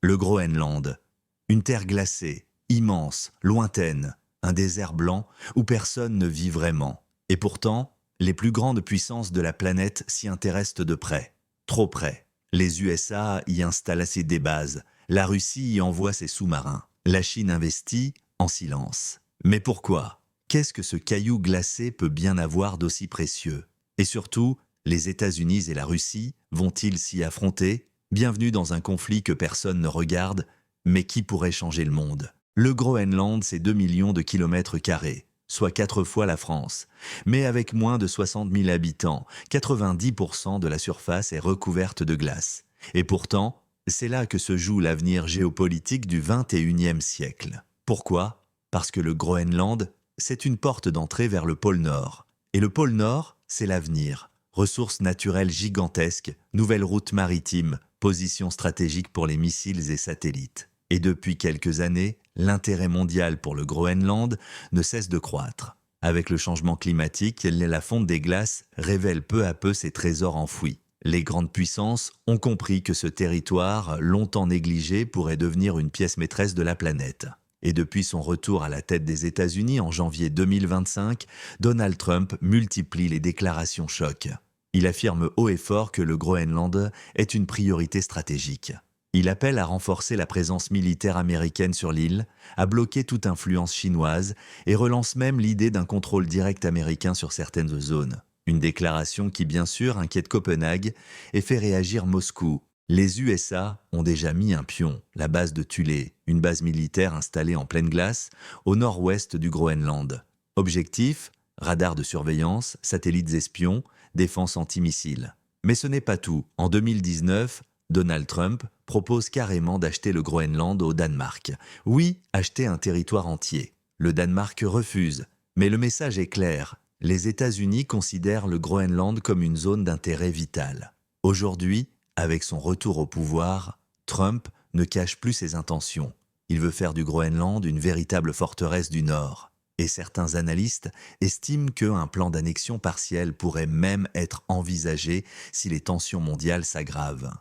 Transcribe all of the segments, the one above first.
Le Groenland. Une terre glacée, immense, lointaine, un désert blanc où personne ne vit vraiment. Et pourtant, les plus grandes puissances de la planète s'y intéressent de près. Trop près. Les USA y installent assez des bases, la Russie y envoie ses sous-marins. La Chine investit en silence. Mais pourquoi? Qu'est-ce que ce caillou glacé peut bien avoir d'aussi précieux? Et surtout, les États-Unis et la Russie vont-ils s'y affronter? Bienvenue dans un conflit que personne ne regarde, mais qui pourrait changer le monde. Le Groenland, c'est 2 millions de kilomètres carrés, soit 4 fois la France. Mais avec moins de 60 000 habitants, 90% de la surface est recouverte de glace. Et pourtant, c'est là que se joue l'avenir géopolitique du XXIe siècle. Pourquoi? Parce que le Groenland, c'est une porte d'entrée vers le pôle Nord. Et le pôle Nord, c'est l'avenir. Ressources naturelles gigantesques, nouvelles routes maritimes, position stratégique pour les missiles et satellites. Et depuis quelques années, l'intérêt mondial pour le Groenland ne cesse de croître. Avec le changement climatique, la fonte des glaces révèle peu à peu ses trésors enfouis. Les grandes puissances ont compris que ce territoire, longtemps négligé, pourrait devenir une pièce maîtresse de la planète. Et depuis son retour à la tête des États-Unis en janvier 2025, Donald Trump multiplie les déclarations chocs. Il affirme haut et fort que le Groenland est une priorité stratégique. Il appelle à renforcer la présence militaire américaine sur l'île, à bloquer toute influence chinoise et relance même l'idée d'un contrôle direct américain sur certaines zones. Une déclaration qui, bien sûr, inquiète Copenhague et fait réagir Moscou. Les USA ont déjà mis un pion, la base de Thulé, une base militaire installée en pleine glace, au nord-ouest du Groenland. Objectif, radar de surveillance, satellites espions, défense antimissile. Mais ce n'est pas tout. En 2019, Donald Trump propose carrément d'acheter le Groenland au Danemark. Oui, acheter un territoire entier. Le Danemark refuse. Mais le message est clair. Les États-Unis considèrent le Groenland comme une zone d'intérêt vital. Aujourd'hui, avec son retour au pouvoir, Trump ne cache plus ses intentions. Il veut faire du Groenland une véritable forteresse du Nord. Et certains analystes estiment qu'un plan d'annexion partielle pourrait même être envisagé si les tensions mondiales s'aggravent.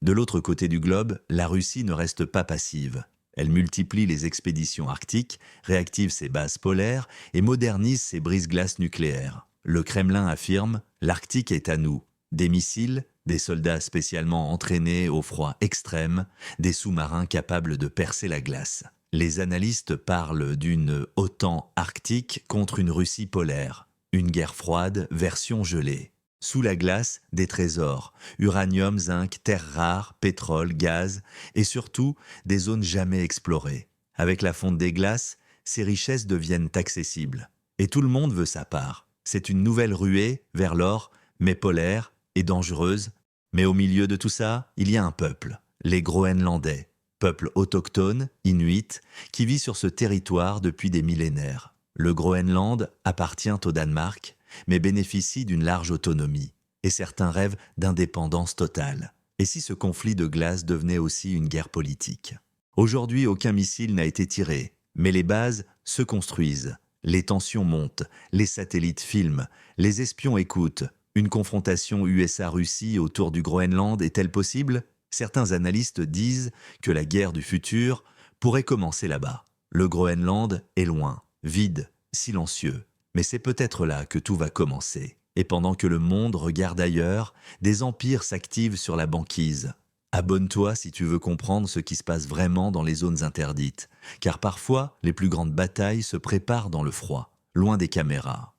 De l'autre côté du globe, la Russie ne reste pas passive. Elle multiplie les expéditions arctiques, réactive ses bases polaires et modernise ses brise-glaces nucléaires. Le Kremlin affirme « l'Arctique est à nous ». Des missiles, des soldats spécialement entraînés au froid extrême, des sous-marins capables de percer la glace. Les analystes parlent d'une OTAN arctique contre une Russie polaire, une guerre froide version gelée. Sous la glace, des trésors, uranium, zinc, terres rares, pétrole, gaz et surtout des zones jamais explorées. Avec la fonte des glaces, ces richesses deviennent accessibles. Et tout le monde veut sa part. C'est une nouvelle ruée vers l'or, mais polaire et dangereuse. Mais au milieu de tout ça, il y a un peuple, les Groenlandais. Peuple autochtone, inuit, qui vit sur ce territoire depuis des millénaires. Le Groenland appartient au Danemark, mais bénéficie d'une large autonomie. Et certains rêvent d'indépendance totale. Et si ce conflit de glace devenait aussi une guerre politique? Aujourd'hui, aucun missile n'a été tiré, mais les bases se construisent. Les tensions montent, les satellites filment, les espions écoutent. Une confrontation USA-Russie autour du Groenland est-elle possible? Certains analystes disent que la guerre du futur pourrait commencer là-bas. Le Groenland est loin, vide, silencieux. Mais c'est peut-être là que tout va commencer. Et pendant que le monde regarde ailleurs, des empires s'activent sur la banquise. Abonne-toi si tu veux comprendre ce qui se passe vraiment dans les zones interdites. Car parfois, les plus grandes batailles se préparent dans le froid, loin des caméras.